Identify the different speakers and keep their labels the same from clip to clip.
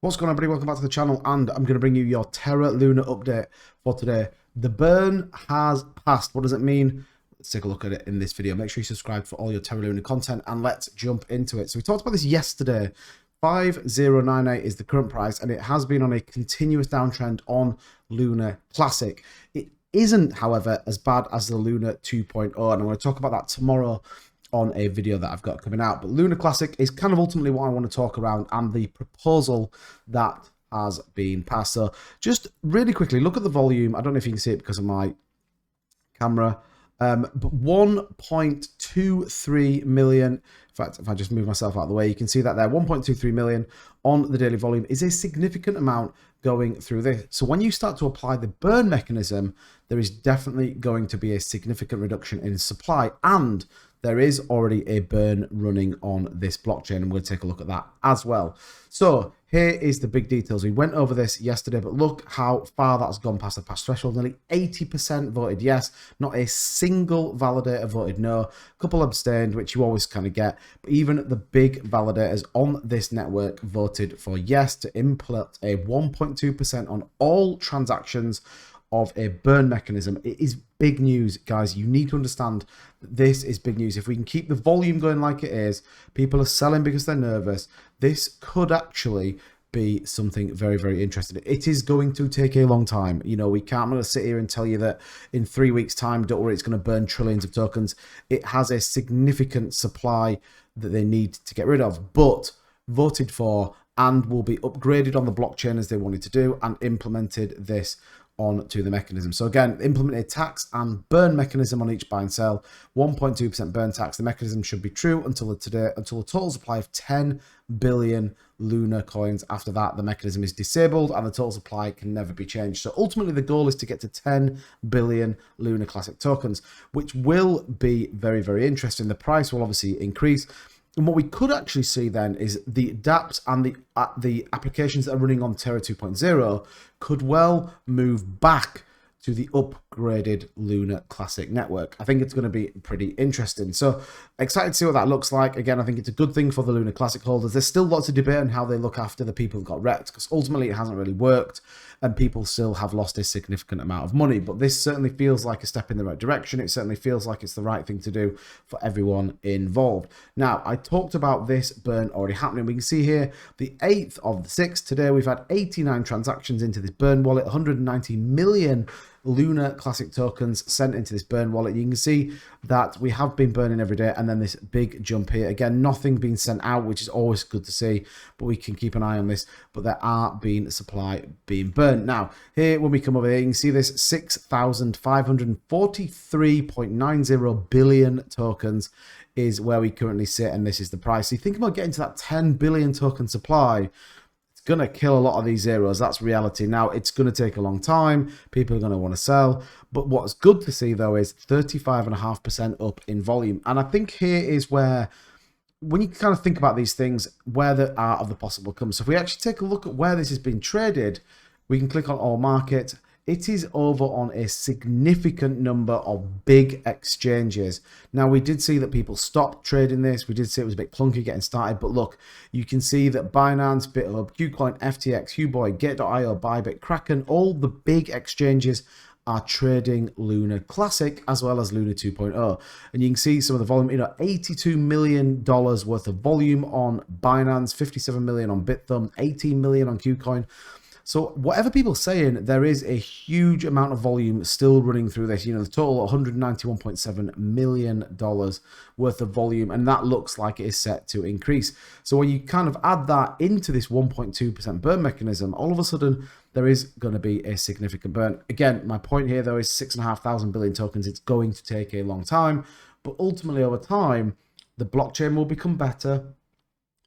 Speaker 1: What's going on, everybody? Welcome back to the channel, and I'm going to bring you your Terra Luna update for today. The burn has passed. What does it mean? Let's take a look at it in this video. Make sure you subscribe for all your Terra Luna content, and let's jump into it. So we talked about this yesterday. 5098 is the current price, and it has been on a continuous downtrend on Luna Classic. It isn't, however, as bad as the Luna 2.0, and I'm going to talk about that tomorrow on a video that I've got coming out. But Luna Classic is kind of ultimately what I want to talk around, and the proposal that has been passed. So just really quickly, look at the volume. I don't know if you can see it because of my camera, but 1.23 million. In fact, if I just move myself out of the way, you can see that there. 1.23 million on the daily volume is a significant amount going through this. So when you start to apply the burn mechanism, there is definitely going to be a significant reduction in supply, and there is already a burn running on this blockchain, and we'll take a look at that as well. So here is the big details. We went over this yesterday, but look how far that's gone past the past threshold. Nearly 80% voted yes. Not a single validator voted no. A couple abstained, which you always kind of get. But even the big validators on this network voted for yes to implement a 1.2% on all transactions of a burn mechanism. It is big news, guys. You need to understand that this is big news. If we can keep the volume going like it is, people are selling because they're nervous. This could actually be something very, very interesting. It is going to take a long time. You know, I'm going to sit here and tell you that in 3 weeks' time, don't worry, it's going to burn trillions of tokens. It has a significant supply that they need to get rid of, but voted for and will be upgraded on the blockchain as they wanted to do, and implemented this onto the mechanism. So again, implement a tax and burn mechanism on each buy and sell. 1.2% burn tax. The mechanism should be true until a total supply of 10 billion Luna coins. After that, the mechanism is disabled and the total supply can never be changed. So ultimately, the goal is to get to 10 billion Luna Classic tokens, which will be very, very interesting. The price will obviously increase. And what we could actually see then is the dApps and the applications that are running on Terra 2.0 could well move back to the upgraded Luna Classic network. I think it's going to be pretty interesting. So excited to see what that looks like. Again, I think it's a good thing for the Luna Classic holders. There's still lots of debate on how they look after the people who got wrecked, because ultimately it hasn't really worked and people still have lost a significant amount of money. But this certainly feels like a step in the right direction. It certainly feels like it's the right thing to do for everyone involved. Now, I talked about this burn already happening. We can see here the 8th of the 6th. Today we've had 89 transactions into this burn wallet, 190 million Luna Classic tokens sent into this burn wallet. You can see that we have been burning every day, and then this big jump here. Again, nothing being sent out, which is always good to see, but we can keep an eye on this. But there are being supply being burned. Now, here, when we come over here, you can see this 6,543.90 billion tokens is where we currently sit, and this is the price. So you think about getting to that 10 billion token supply, going to kill a lot of these zeros. That's reality. Now, it's going to take a long time. People are going to want to sell. But what's good to see, though, is 35.5% up in volume. And I think here is where, when you kind of think about these things, where the art of the possible comes. So if we actually take a look at where this has been traded, we can click on all market. It is over on a significant number of big exchanges. Now, we did see that people stopped trading this. We did see it was a bit clunky getting started. But look, you can see that Binance, BitHub, KuCoin, FTX, Huboy, Gate.io, Bybit, Kraken, all the big exchanges are trading Luna Classic as well as Luna 2.0. And you can see some of the volume, you know, $82 million worth of volume on Binance, 57 million on BitThumb, 18 million on KuCoin. So whatever people are saying, there is a huge amount of volume still running through this. You know, the total $191.7 million worth of volume, and that looks like it is set to increase. So when you kind of add that into this 1.2% burn mechanism, all of a sudden there is going to be a significant burn. Again, my point here, though, is 6,500 billion tokens. It's going to take a long time, but ultimately over time, the blockchain will become better.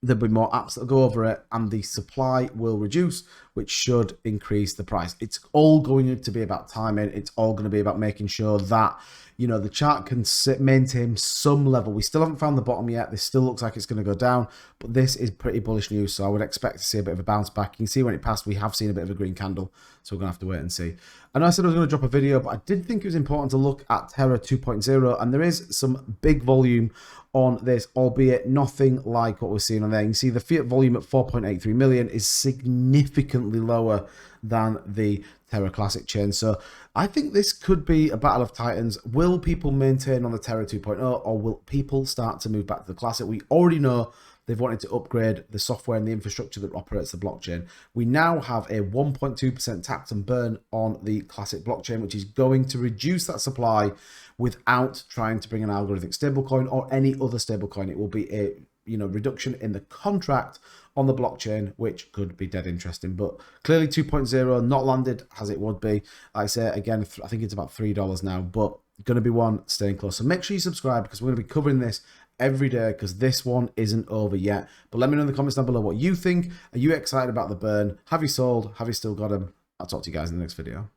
Speaker 1: There'll be more apps that go over it, and the supply will reduce, which should increase the price. It's all going to be about timing. It's all going to be about making sure that, you know, the chart can maintain some level. We still haven't found the bottom yet. This still looks like it's going to go down, but this is pretty bullish news. So I would expect to see a bit of a bounce back. You can see when it passed, we have seen a bit of a green candle. So we're going to have to wait and see. I know I said I was going to drop a video, but I did think it was important to look at Terra 2.0, and there is some big volume on this, albeit nothing like what we're seeing on there, you can see the fiat volume at 4.83 million is significantly lower than the Terra Classic chain. So I think this could be a battle of titans. Will people maintain on the Terra 2.0, or will people start to move back to the Classic? We already know they've wanted to upgrade the software and the infrastructure that operates the blockchain. We now have a 1.2% tax and burn on the Classic blockchain, which is going to reduce that supply without trying to bring an algorithmic stablecoin or any other stablecoin. It will be a reduction in the contract on the blockchain, which could be dead interesting. But clearly 2.0 not landed as it would be. Like I say, again, I think it's about $3 now, but going to be one staying close. So make sure you subscribe, because we're going to be covering this every day, because this one isn't over yet. But let me know in the comments down below what you think. Are you excited about the burn? Have you sold? Have you still got them? I'll talk to you guys in the next video.